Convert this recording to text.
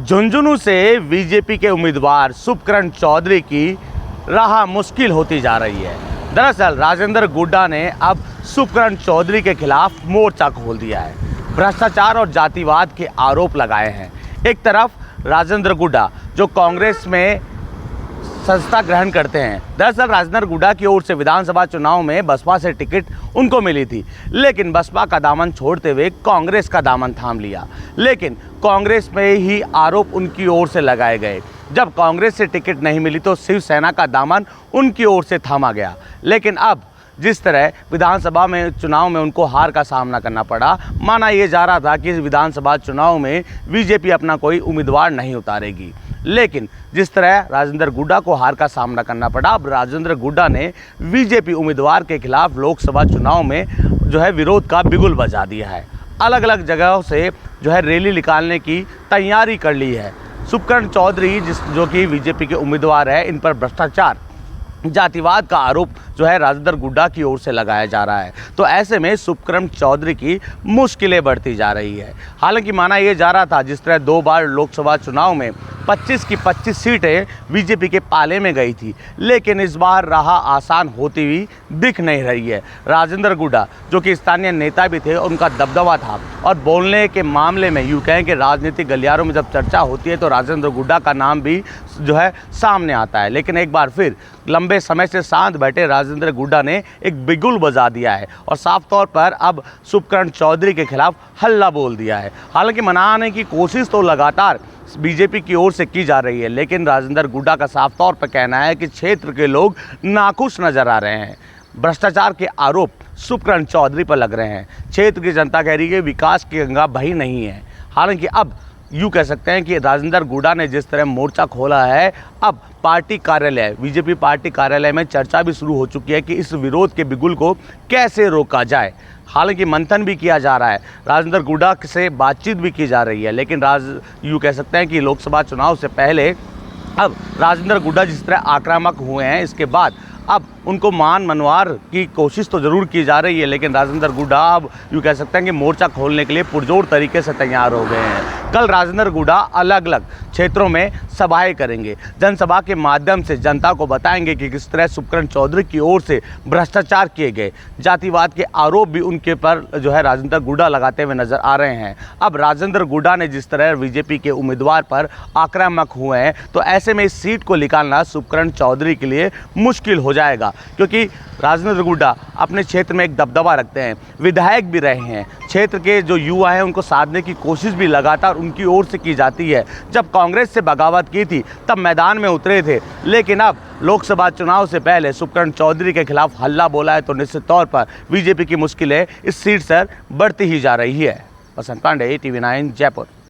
झुंझुनू से बीजेपी के उम्मीदवार शुभकरण चौधरी की राह मुश्किल होती जा रही है। दरअसल राजेंद्र गुड्डा ने अब शुभकरण चौधरी के खिलाफ मोर्चा खोल दिया है। भ्रष्टाचार और जातिवाद के आरोप लगाए हैं। एक तरफ राजेंद्र गुड्डा जो कांग्रेस में संस्था ग्रहण करते हैं। दरअसल राजेंद्र गुड्डा की ओर से विधानसभा चुनाव में बसपा से टिकट उनको मिली थी, लेकिन बसपा का दामन छोड़ते हुए कांग्रेस का दामन थाम लिया। लेकिन कांग्रेस में ही आरोप उनकी ओर से लगाए गए। जब कांग्रेस से टिकट नहीं मिली तो शिवसेना का दामन उनकी ओर से थामा गया। लेकिन अब जिस तरह विधानसभा में चुनाव में उनको हार का सामना करना पड़ा, माना ये जा रहा था कि इस विधानसभा चुनाव में बीजेपी अपना कोई उम्मीदवार नहीं उतारेगी, लेकिन जिस तरह राजेंद्र गुड्डा को हार का सामना करना पड़ा, अब राजेंद्र गुड्डा ने बीजेपी उम्मीदवार के खिलाफ लोकसभा चुनाव में विरोध का बिगुल बजा दिया है। अलग अलग जगहों से रैली निकालने की तैयारी कर ली है। शुभकरण चौधरी जो कि बीजेपी के उम्मीदवार है, इन पर भ्रष्टाचार जातिवाद का आरोप राजेंद्र गुड्डा की ओर से लगाया जा रहा है। तो ऐसे में शुभकरण चौधरी की मुश्किलें बढ़ती जा रही है। हालांकि माना यह जा रहा था, जिस तरह 2 बार लोकसभा चुनाव में 25 की 25 सीटें बीजेपी के पाले में गई थी, लेकिन इस बार राह आसान होती हुई दिख नहीं रही है। राजेंद्र गुड्डा जो कि स्थानीय नेता भी थे, उनका दबदबा था और बोलने के मामले में यूँ कहें कि राजनीतिक गलियारों में जब चर्चा होती है तो राजेंद्र गुड्डा का नाम भी सामने आता है। लेकिन एक बार फिर लंबे समय से शांत बैठे राजेंद्र गुड्डा ने एक बिगुल बजा दिया है और साफ तौर पर अब शुभकरण चौधरी के खिलाफ हल्ला बोल दिया है। हालांकि मनाने की कोशिश तो लगातार बीजेपी की ओर से की जा रही है, लेकिन राजेंद्र गुड्डा का साफ तौर पर कहना है कि क्षेत्र के लोग नाखुश नजर आ रहे हैं। भ्रष्टाचार के आरोप शुभकरण चौधरी पर लग रहे हैं। क्षेत्र की जनता कह रही है विकास की गंगा बही नहीं है। हालांकि अब यूँ कह सकते हैं कि राजेंद्र गुड्डा ने जिस तरह मोर्चा खोला है, अब पार्टी कार्यालय बीजेपी पार्टी कार्यालय में चर्चा भी शुरू हो चुकी है कि इस विरोध के बिगुल को कैसे रोका जाए। हालांकि मंथन भी किया जा रहा है, राजेंद्र गुड्डा से बातचीत भी की जा रही है, लेकिन यूँ कह सकते हैं कि लोकसभा चुनाव से पहले अब राजेंद्र गुड्डा जिस तरह आक्रामक हुए हैं, इसके बाद अब उनको मान मनवार की कोशिश तो ज़रूर की जा रही है, लेकिन राजेंद्र गुड्डा अब यूँ कह सकते हैं कि मोर्चा खोलने के लिए पुरजोर तरीके से तैयार हो गए हैं। कल राजेंद्र गुड्डा अलग अलग क्षेत्रों में सभाएं करेंगे। जनसभा के माध्यम से जनता को बताएंगे कि किस तरह शुभकरण चौधरी की ओर से भ्रष्टाचार किए गए, जातिवाद के आरोप भी उनके पर राजेंद्र गुड्डा लगाते हुए नजर आ रहे हैं। अब राजेंद्र गुड्डा ने जिस तरह बीजेपी के उम्मीदवार पर आक्रामक हुए हैं, तो ऐसे में इस सीट को निकालना शुभकरण चौधरी के लिए मुश्किल हो जाएगा, क्योंकि राजेंद्र गुड्डा अपने क्षेत्र में एक दबदबा रखते हैं, विधायक भी रहे हैं। क्षेत्र के जो युवा हैं उनको साधने की कोशिश भी लगातार उनकी ओर से की जाती है। जब कांग्रेस से बगावत की थी तब मैदान में उतरे थे, लेकिन अब लोकसभा चुनाव से पहले शुभकरण चौधरी के खिलाफ हल्ला बोला है, तो निश्चित तौर पर बीजेपी की मुश्किलें इस सीट से बढ़ती ही जा रही है। वसंत पांडे, TV9 जयपुर।